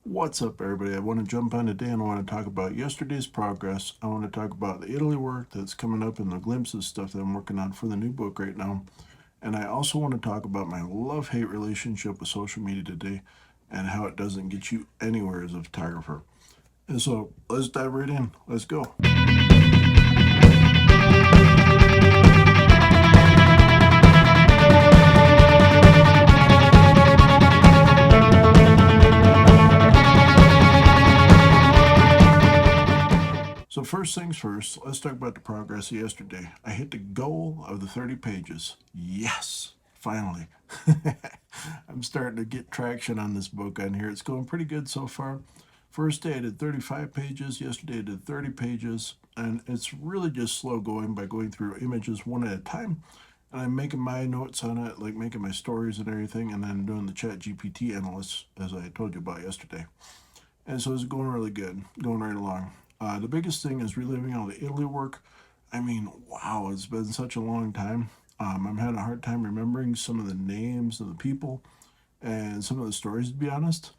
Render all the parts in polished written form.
What's up, everybody? I want to jump on today and I want to talk about yesterday's progress. I want to talk about the Italy work that's coming up and the glimpses stuff that I'm working on for the new book right now. And I also want to talk about my love-hate relationship with social media today and how it doesn't get you anywhere as a photographer. And so let's dive right in. Let's go. So first things first, let's talk about the progress of yesterday. I hit the goal of the 30 pages. Yes, finally. I'm starting to get traction on this book on here. It's going pretty good so far. First day I did 35 pages. Yesterday I did 30 pages. And it's really just slow going by going through images one at a time. And I'm making my notes on it, like making my stories and everything, and then doing the chat GPT analysis as I told you about yesterday. And so it's going really good, going right along. The biggest thing is reliving all the Italy work. I mean, wow, it's been such a long time. I'm having a hard time remembering some of the names of the people and some of the stories, to be honest.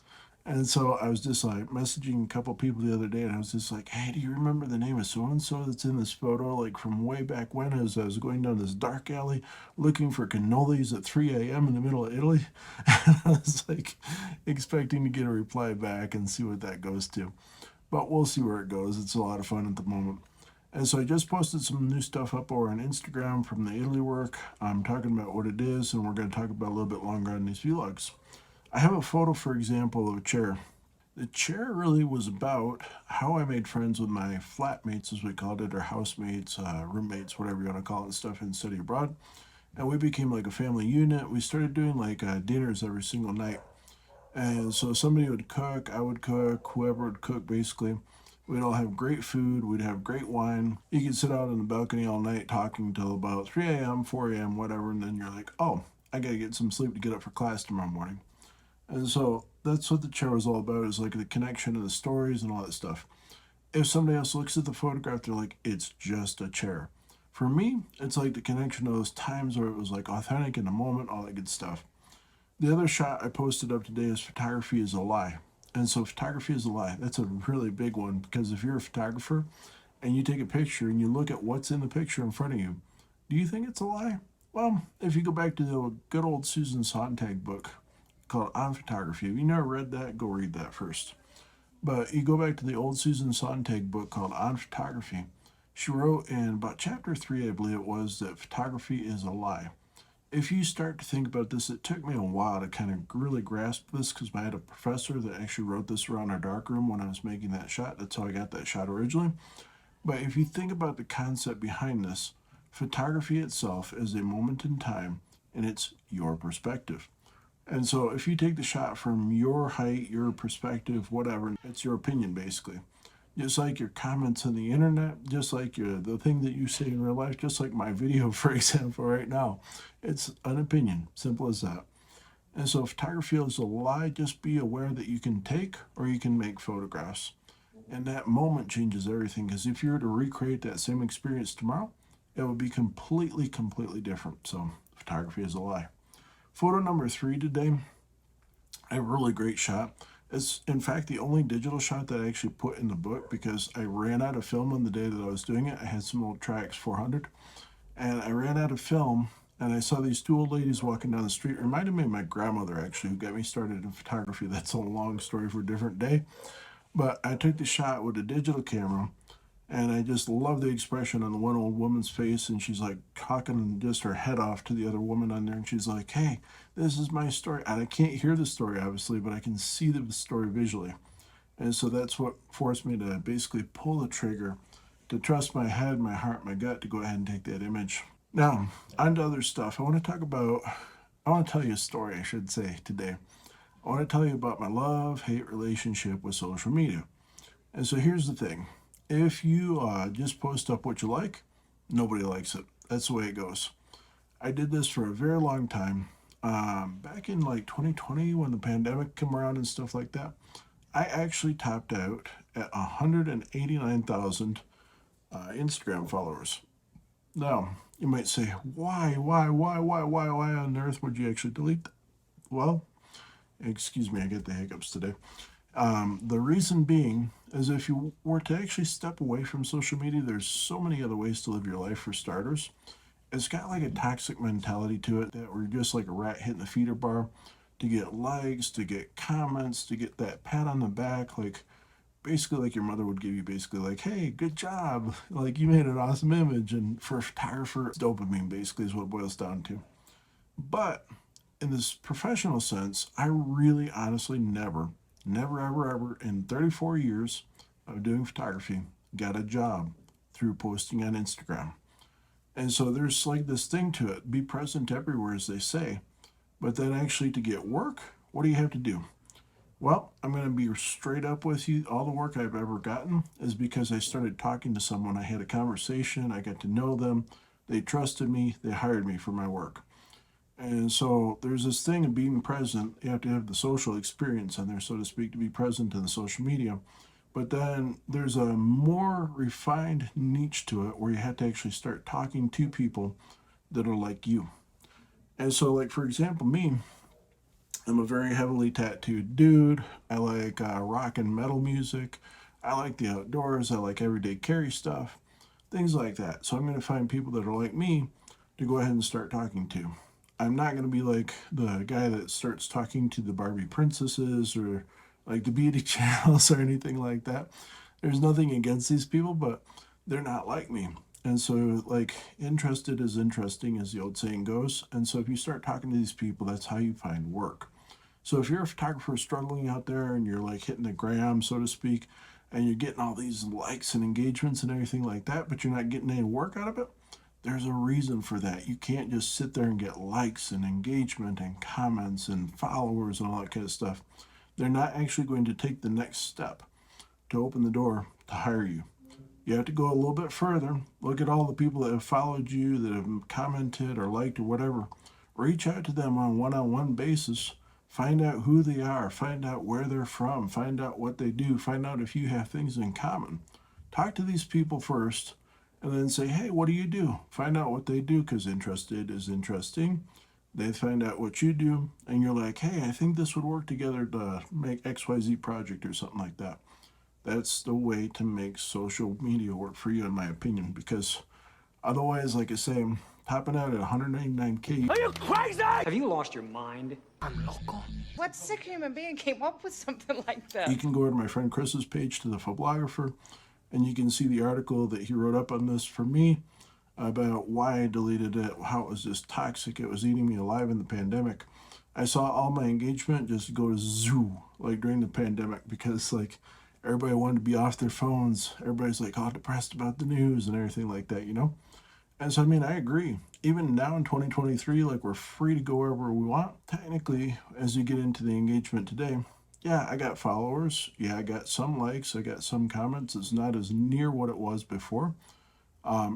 And so I was just like messaging a couple people the other day, and I was just like, hey, do you remember the name of so and so that's in this photo? Like from way back when, as I was going down this dark alley looking for cannolis at 3 a.m. in the middle of Italy. And I was like expecting to get a reply back and see what that goes to. But we'll see where it goes. It's a lot of fun at the moment. And so I just posted some new stuff up over on Instagram from the Italy work. I'm talking about what it is, and we're going to talk about a little bit longer on these vlogs. I have a photo, for example, of a chair. The chair really was about how I made friends with my flatmates, as we called it, or housemates, roommates, whatever you want to call it, stuff in study abroad. And we became like a family unit. We started doing like dinners every single night. And so somebody would cook, I would cook, whoever would cook, basically. We'd all have great food, we'd have great wine. You could sit out on the balcony all night talking till about 3 a.m., 4 a.m., whatever, and then you're like, oh, I gotta get some sleep to get up for class tomorrow morning. And so that's what the chair was all about, is like the connection of the stories and all that stuff. If somebody else looks at the photograph, they're like, it's just a chair. For me, it's like the connection of those times where it was like authentic in the moment, all that good stuff. The other shot I posted up today is photography is a lie. And so photography is a lie. That's a really big one, because if you're a photographer and you take a picture and you look at what's in the picture in front of you, do you think it's a lie? Well, if you go back to the good old Susan Sontag book called On Photography, if you never read that, go read that first. But you go back to the old Susan Sontag book called On Photography. She wrote in about chapter 3, I believe it was, that photography is a lie. If you start to think about this, it took me a while to kind of really grasp this, because I had a professor that actually wrote this around our darkroom when I was making that shot. That's how I got that shot originally. But if you think about the concept behind this, photography itself is a moment in time, and it's your perspective. And so if you take the shot from your height, your perspective, whatever, it's your opinion basically. Just like your comments on the internet, just like the thing that you say in real life, just like my video, for example, right now. It's an opinion, simple as that. And so photography is a lie. Just be aware that you can take or you can make photographs. And that moment changes everything, because if you were to recreate that same experience tomorrow, it would be completely different. So photography is a lie. Photo number 3 today, a really great shot. It's, in fact, the only digital shot that I actually put in the book, because I ran out of film on the day that I was doing it. I had some old Trax 400, and I ran out of film, and I saw these 2 old ladies walking down the street. It reminded me of my grandmother, actually, who got me started in photography. That's a long story for a different day. But I took the shot with a digital camera, and I just love the expression on the one old woman's face, and she's like cocking just her head off to the other woman on there, and she's like, hey, this is my story. And I can't hear the story, obviously, but I can see the story visually. And so that's what forced me to basically pull the trigger, to trust my head, my heart, my gut, to go ahead and take that image. Now, on to other stuff. I want to tell you a story, I should say, today. I want to tell you about my love-hate relationship with social media. And so here's the thing. If you just post up what you like, nobody likes it. That's the way it goes. I did this for a very long time. Back in like 2020, when the pandemic came around and stuff like that, I actually topped out at 189,000 Instagram followers. Now, you might say, why on earth would you actually delete that? Well, excuse me, I get the hiccups today. The reason being is if you were to actually step away from social media, there's so many other ways to live your life for starters. It's got like a toxic mentality to it that we're just like a rat hitting the feeder bar to get likes, to get comments, to get that pat on the back, like basically like your mother would give you basically like, hey, good job, like you made an awesome image. And for a photographer, it's dopamine basically is what it boils down to. But in this professional sense, I really honestly never ever ever in 34 years of doing photography got a job through posting on Instagram. And so there's like this thing to it, be present everywhere, as they say. But then actually to get work, what do you have to do? Well, I'm going to be straight up with you. All the work I've ever gotten is because I started talking to someone. I had a conversation, I got to know them, they trusted me, they hired me for my work. And so there's this thing of being present. You have to have the social experience on there, so to speak, to be present in the social media. But then there's a more refined niche to it where you have to actually start talking to people that are like you. And so, like, for example, me, I'm a very heavily tattooed dude. I like rock and metal music. I like the outdoors. I like everyday carry stuff, things like that. So I'm going to find people that are like me to go ahead and start talking to. I'm not going to be like the guy that starts talking to the Barbie princesses or like the beauty channels or anything like that. There's nothing against these people, but they're not like me. And so, like, interested is interesting, as the old saying goes. And so, if you start talking to these people, that's how you find work. So if you're a photographer struggling out there and you're like hitting the gram, so to speak, and you're getting all these likes and engagements and everything like that, but you're not getting any work out of it, there's a reason for that. You can't just sit there and get likes and engagement and comments and followers and all that kind of stuff. They're not actually going to take the next step to open the door to hire you. You have to go a little bit further. Look at all the people that have followed you, that have commented or liked or whatever. Reach out to them on one basis. Find out who they are. Find out where they're from. Find out what they do. Find out if you have things in common. Talk to these people first and then say, hey, what do you do? Find out what they do because interested is interesting. They find out what you do and you're like, hey, I think this would work together to make XYZ project or something like that. That's the way to make social media work for you, in my opinion, because otherwise, like I say, I'm topping out at 199K. Are you crazy? Have you lost your mind? I'm loco. What sick human being came up with something like that? You can go to my friend Chris's page, to the Photographer, and you can see the article that he wrote up on this for me about why I deleted it, how it was just toxic, it was eating me alive in the pandemic. I saw all my engagement just go to zoo, like during the pandemic, because like everybody wanted to be off their phones. Everybody's like all depressed about the news and everything like that, you know? And so, I mean, I agree. Even now in 2023, like we're free to go wherever we want. Technically, as you get into the engagement today, yeah, I got followers. Yeah, I got some likes. I got some comments. It's not as near what it was before.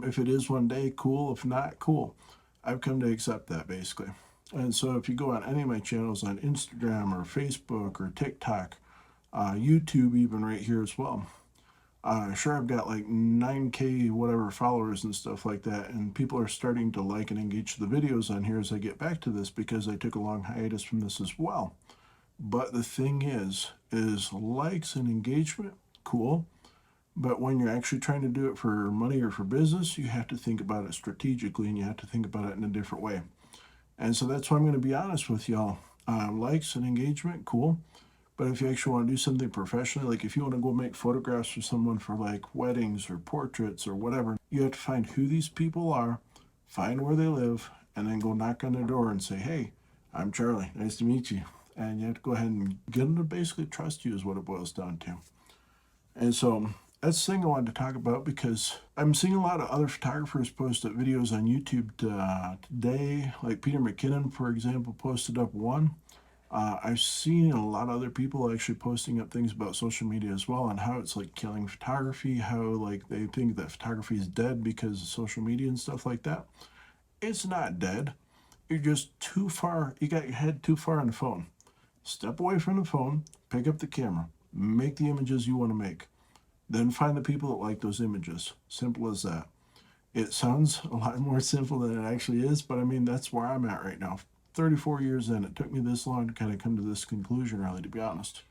If it is one day, cool. If not, cool. I've come to accept that basically. And so if you go on any of my channels on Instagram or Facebook or TikTok, YouTube, even right here as well. Sure, I've got like 9K whatever followers and stuff like that, and people are starting to like and engage the videos on here as I get back to this because I took a long hiatus from this as well. But the thing is likes and engagement, cool. But when you're actually trying to do it for money or for business, you have to think about it strategically and you have to think about it in a different way. And so that's why I'm going to be honest with y'all. Likes and engagement, cool. But if you actually want to do something professionally, like if you want to go make photographs for someone for like weddings or portraits or whatever, you have to find who these people are, find where they live, and then go knock on their door and say, hey, I'm Charlie. Nice to meet you. And you have to go ahead and get them to basically trust you is what it boils down to. And so that's the thing I wanted to talk about because I'm seeing a lot of other photographers post up videos on YouTube today. Like Peter McKinnon, for example, posted up one. I've seen a lot of other people actually posting up things about social media as well and how it's like killing photography, how like they think that photography is dead because of social media and stuff like that. It's not dead. You're just too far, you got your head too far on the phone. Step away from the phone, pick up the camera, make the images you want to make. Then find the people that like those images. Simple as that. It sounds a lot more simple than it actually is, but I mean, that's where I'm at right now. 34 years in, it took me this long to kind of come to this conclusion, really, to be honest.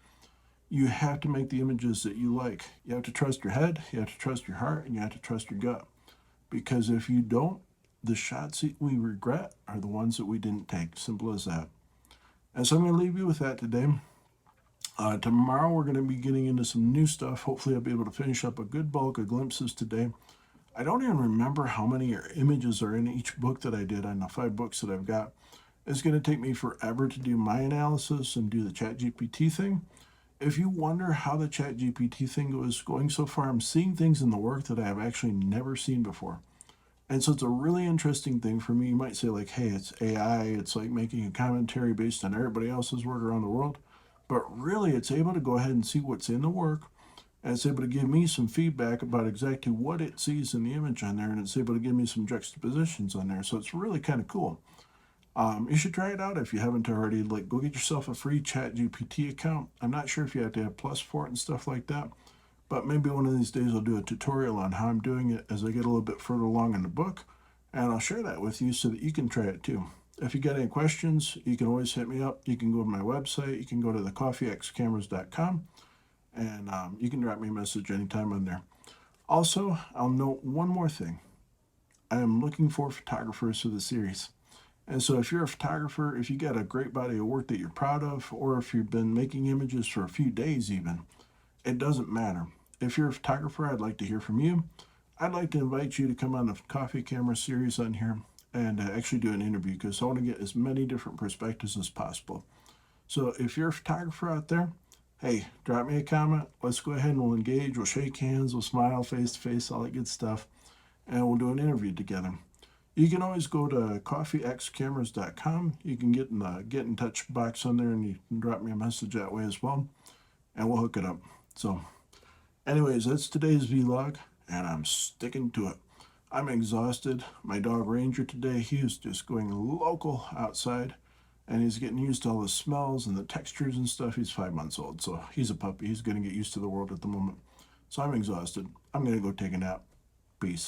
you have to make the images that you like. You have to trust your head, you have to trust your heart, and you have to trust your gut. Because if you don't, the shots that we regret are the ones that we didn't take. Simple as that. And so I'm going to leave you with that today. Tomorrow we're going to be getting into some new stuff. Hopefully I'll be able to finish up a good bulk of glimpses today. I don't even remember how many images are in each book that I did on the 5 books that I've got. It's going to take me forever to do my analysis and do the ChatGPT thing. If you wonder how the ChatGPT thing is going so far, I'm seeing things in the work that I have actually never seen before. And so it's a really interesting thing for me. You might say, like, hey, it's AI, it's like making a commentary based on everybody else's work around the world. But really, it's able to go ahead and see what's in the work, and it's able to give me some feedback about exactly what it sees in the image on there, and it's able to give me some juxtapositions on there. So it's really kind of cool. You should try it out if you haven't already. Like, go get yourself a free ChatGPT account. I'm not sure if you have to have Plus for it and stuff like that, but maybe one of these days I'll do a tutorial on how I'm doing it as I get a little bit further along in the book, and I'll share that with you so that you can try it too. If you got any questions, you can always hit me up. You can go to my website. You can go to thecoffeexcameras.com, and you can drop me a message anytime on there. Also, I'll note one more thing. I am looking for photographers for the series. And so if you're a photographer, if you got a great body of work that you're proud of, or if you've been making images for a few days even, it doesn't matter. If you're a photographer, I'd like to hear from you. I'd like to invite you to come on the Coffee Camera series on here and actually do an interview, because I want to get as many different perspectives as possible. So if you're a photographer out there, hey, drop me a comment. Let's go ahead and we'll engage. We'll shake hands. We'll smile face to face, all that good stuff. And we'll do an interview together. You can always go to coffeexcameras.com. You can get in the get in touch box on there, and you can drop me a message that way as well, and we'll hook it up. So anyways, that's today's vlog, and I'm sticking to it. I'm exhausted. My dog Ranger today, he was just going local outside, and he's getting used to all the smells and the textures and stuff. He's 5 months old, so he's a puppy. He's going to get used to the world at the moment. So I'm exhausted. I'm going to go take a nap. Peace.